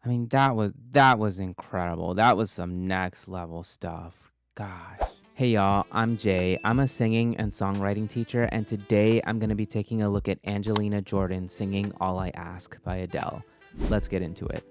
I mean, that was incredible. That was some next level stuff. Gosh. Hey y'all, I'm Jay. I'm a singing and songwriting teacher, and today I'm going to be taking a look at Angelina Jordan singing All I Ask by Adele. Let's get into it.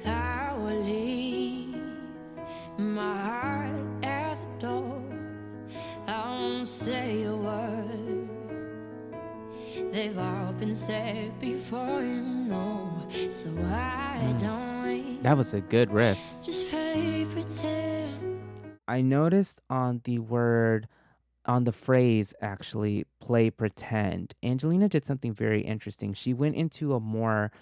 I will leave my heart at the door. I won't say a word. They've all been said before, you know. So I don't wait. That was a good riff. Just play pretend. I noticed on the phrase actually, play pretend. Angelina did something very interesting. She went into a more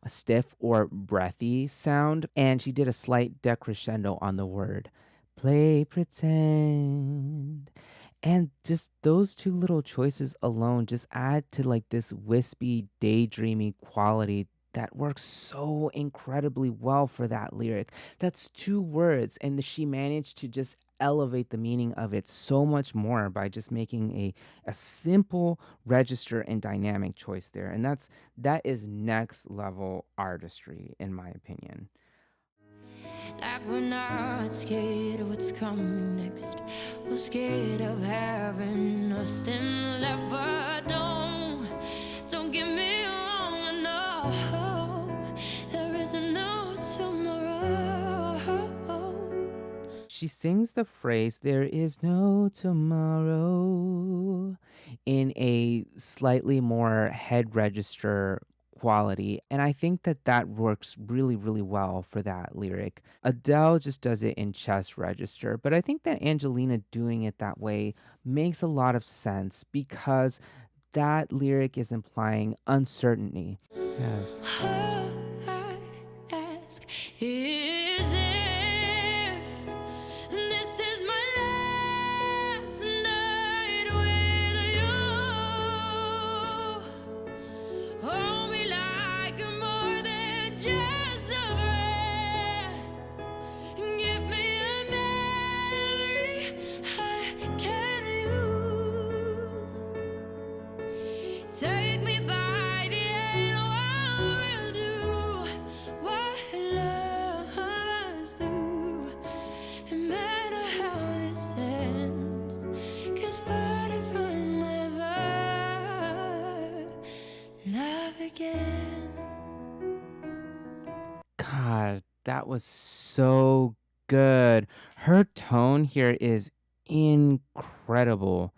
stiff or breathy sound, and she did a slight decrescendo on the word play pretend. And just those two little choices alone just add to like this wispy, daydreamy quality that works so incredibly well for that lyric. That's two words, and she managed to just elevate the meaning of it so much more by just making a simple register and dynamic choice there. And that is next level artistry, in my opinion. Like we're not scared of what's coming next. We're scared of having nothing left. But don't get me wrong, I know there is no tomorrow. She sings the phrase, there is no tomorrow, in a slightly more head register quality. And I think that that works really, really well for that lyric. Adele just does it in chest register, but I think that Angelina doing it that way makes a lot of sense because that lyric is implying uncertainty. Yes. All I ask is if this is my last night with you. Hold me like more than just a friend. Give me a memory I can use. Take me by the hand, oh, I will do what lovers do. No matter how this ends, 'cause what if I never love again? God, that was so good. Her tone here is incredible.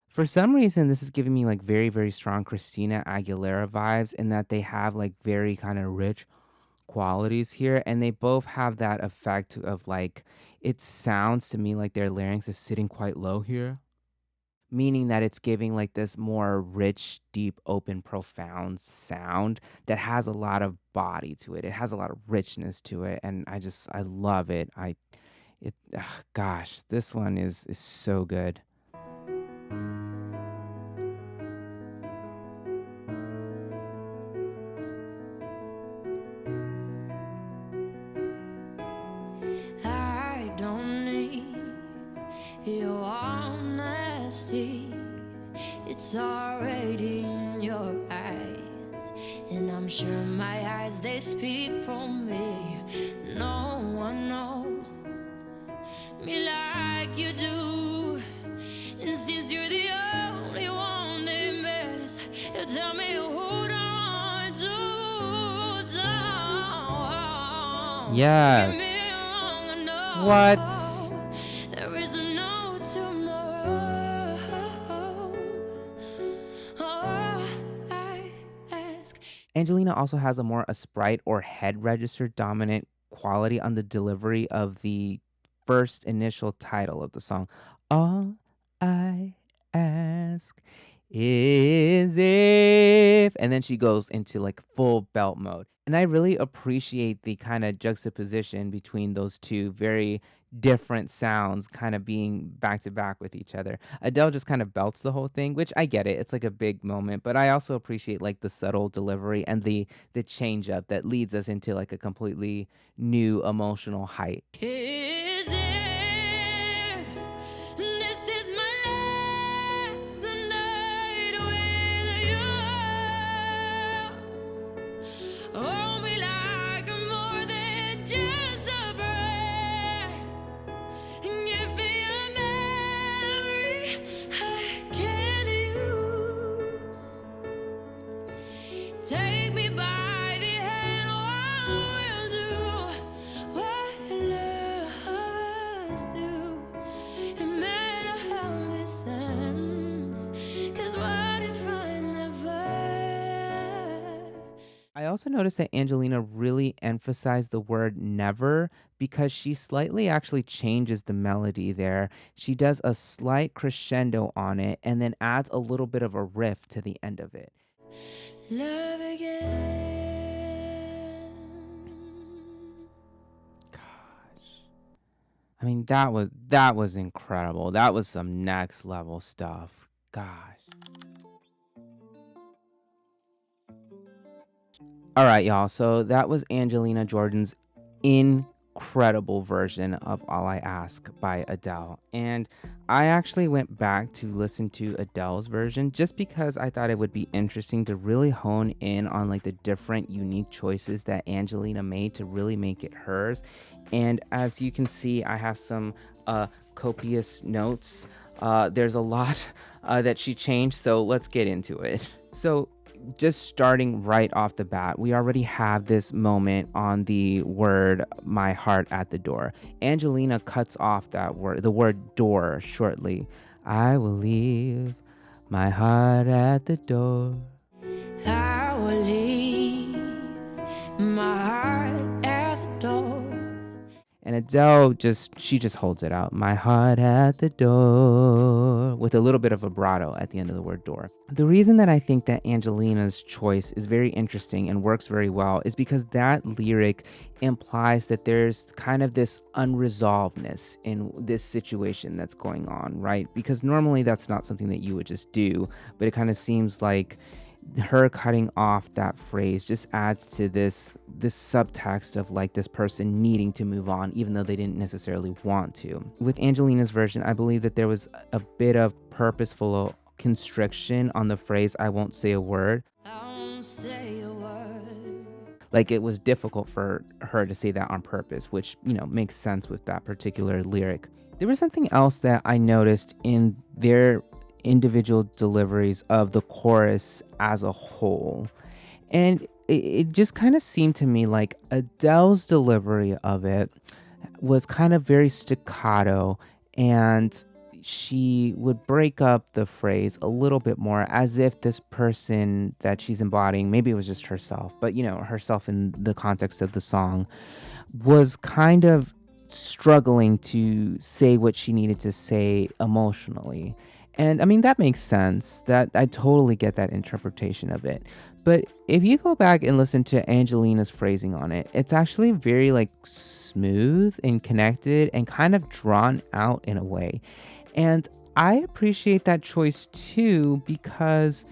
For some reason, this is giving me like very, very strong Christina Aguilera vibes in that they have like very kind of rich qualities here. And they both have that effect of like, it sounds to me like their larynx is sitting quite low here, meaning that it's giving like this more rich, deep, open, profound sound that has a lot of body to it. It has a lot of richness to it, and I love it. Gosh, this one is so good. I don't need your honesty. It's already in your eyes, and I'm sure my eyes, they speak for me. No one knows me like you do, and since you're the only one that matters, you tell me hold on to hold on. Get Yes. me wrong, I What? know there is no tomorrow. All I ask. Angelina also has a more a sprite or head register dominant quality on the delivery of the first initial title of the song. All I ask is if, and then she goes into like full belt mode. And I really appreciate the kind of juxtaposition between those two very different sounds kind of being back to back with each other. Adele just kind of belts the whole thing, which I get it. It's like a big moment, but I also appreciate like the subtle delivery and the change up that leads us into like a completely new emotional height. Is if this is my last night with you? Hold me like I'm more than just a friend. Give me a memory I can use. Take me by the hand, oh, I will do what lovers do. No matter how this ends, 'cause what if I never? I also noticed that Angelina really emphasized the word never because she slightly actually changes the melody there. She does a slight crescendo on it and then adds a little bit of a riff to the end of it. Love again. Gosh. I mean, that was incredible. That was some next level stuff. Gosh. All right, y'all. So that was Angelina Jordan's incredible version of All I Ask by Adele. And I actually went back to listen to Adele's version just because I thought it would be interesting to really hone in on like the different unique choices that Angelina made to really make it hers. And as you can see, I have some copious notes. There's a lot that she changed, so let's get into it. So just starting right off the bat, we already have this moment on the word my heart at the door. Angelina cuts off that word, the word door, shortly. I will leave my heart at the door. I will leave my heart at the door. And Adele she just holds it out. My heart at the door with a little bit of vibrato at the end of the word door. The reason that I think that Angelina's choice is very interesting and works very well is because that lyric implies that there's kind of this unresolvedness in this situation that's going on, right? Because normally that's not something that you would just do, but it kind of seems like her cutting off that phrase just adds to this subtext of like this person needing to move on even though they didn't necessarily want to. With Angelina's version, I believe that there was a bit of purposeful constriction on the phrase I won't say a word. I won't say a word. Like it was difficult for her to say that on purpose, which, makes sense with that particular lyric. There was something else that I noticed in their individual deliveries of the chorus as a whole. And it just kind of seemed to me like Adele's delivery of it was kind of very staccato, and she would break up the phrase a little bit more as if this person that she's embodying, maybe it was just herself, but herself in the context of the song, was kind of struggling to say what she needed to say emotionally. And I mean, that makes sense. That I totally get that interpretation of it. But if you go back and listen to Angelina's phrasing on it, it's actually very like smooth and connected and kind of drawn out in a way. And I appreciate that choice too because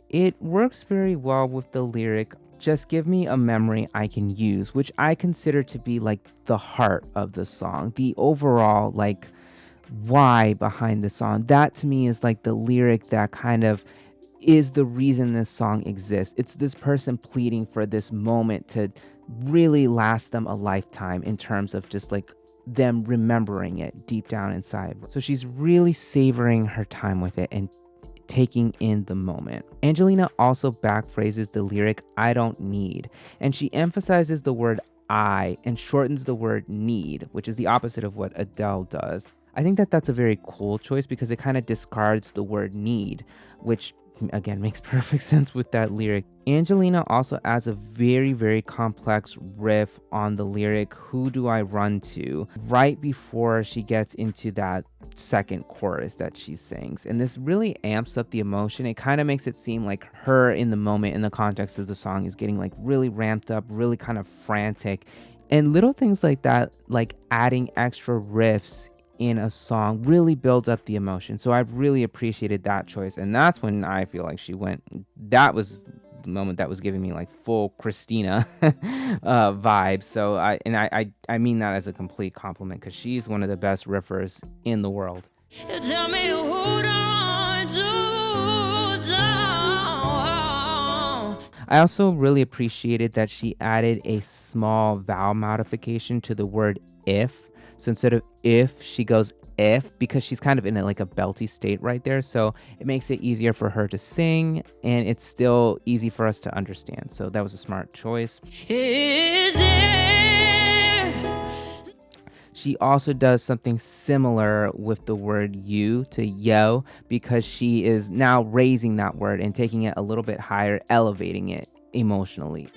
it works very well with the lyric, just give me a memory I can use, which I consider to be like the heart of the song, the overall like why behind the song. That to me is like the lyric that kind of is the reason this song exists. It's this person pleading for this moment to really last them a lifetime in terms of just like them remembering it deep down inside. So she's really savoring her time with it and taking in the moment. Angelina also backphrases the lyric I don't need, and she emphasizes the word I and shortens the word need, which is the opposite of what Adele does. I think that that's a very cool choice because it kind of discards the word need, which again makes perfect sense with that lyric. Angelina also adds a very, very complex riff on the lyric, who do I run to, right before she gets into that second chorus that she sings. And this really amps up the emotion. It kind of makes it seem like her in the moment, in the context of the song, is getting like really ramped up, really kind of frantic. And little things like that, like adding extra riffs in a song, really builds up the emotion. So I really appreciated that choice. And that's when I feel like she went, that was the moment that was giving me like full Christina vibe. So I mean that as a complete compliment, because she's one of the best riffers in the world. You tell me you hold on to down. I also really appreciated that she added a small vowel modification to the word if. So instead of if, she goes if, because she's kind of in like a belty state right there. So it makes it easier for her to sing, and it's still easy for us to understand. So that was a smart choice. Is it? She also does something similar with the word you to yo, because she is now raising that word and taking it a little bit higher, elevating it emotionally.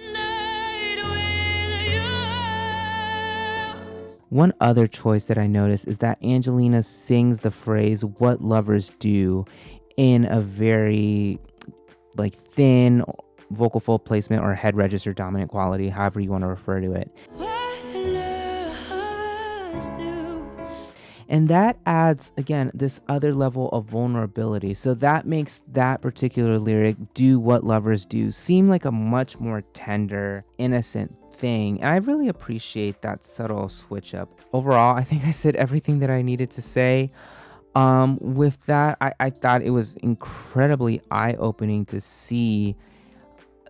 One other choice that I noticed is that Angelina sings the phrase "what lovers do" in a very like thin vocal fold placement or head register dominant quality, however you want to refer to it. And that adds, again, this other level of vulnerability. So that makes that particular lyric, "do what lovers do," seem like a much more tender, innocent thing. And I really appreciate that subtle switch up. Overall, I think I said everything that I needed to say. With that, I thought it was incredibly eye-opening to see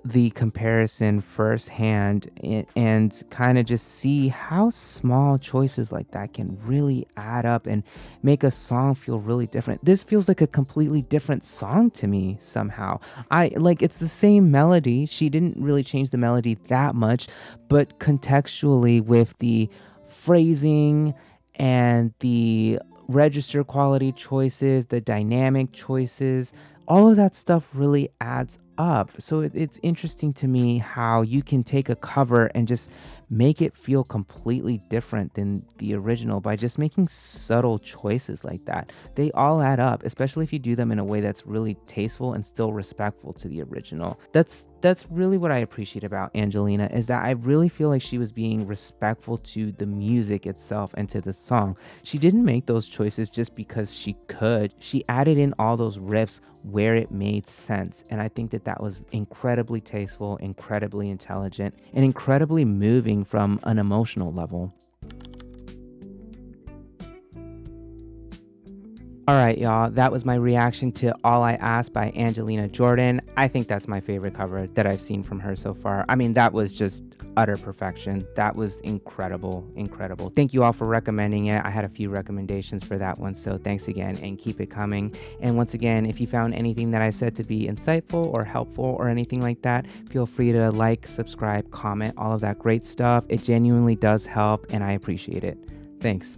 the comparison firsthand, and kind of just see how small choices like that can really add up and make a song feel really different. This feels like a completely different song to me somehow. I like, it's the same melody. She didn't really change the melody that much, but contextually with the phrasing and the register quality choices, the dynamic choices, all of that stuff really adds up. So it's interesting to me how you can take a cover and just make it feel completely different than the original by just making subtle choices like that. They all add up, especially if you do them in a way that's really tasteful and still respectful to the original. That's really what I appreciate about Angelina, is that I really feel like she was being respectful to the music itself and to the song. She didn't make those choices just because she could. She added in all those riffs where it made sense. And I think that that was incredibly tasteful, incredibly intelligent, and incredibly moving from an emotional level. All right, y'all, that was my reaction to All I Ask by Angelina Jordan. I think that's my favorite cover that I've seen from her so far. I mean, that was just utter perfection. That was incredible, incredible. Thank you all for recommending it. I had a few recommendations for that one, so thanks again, and keep it coming. And once again, if you found anything that I said to be insightful or helpful or anything like that, feel free to like, subscribe, comment, all of that great stuff. It genuinely does help, and I appreciate it. Thanks.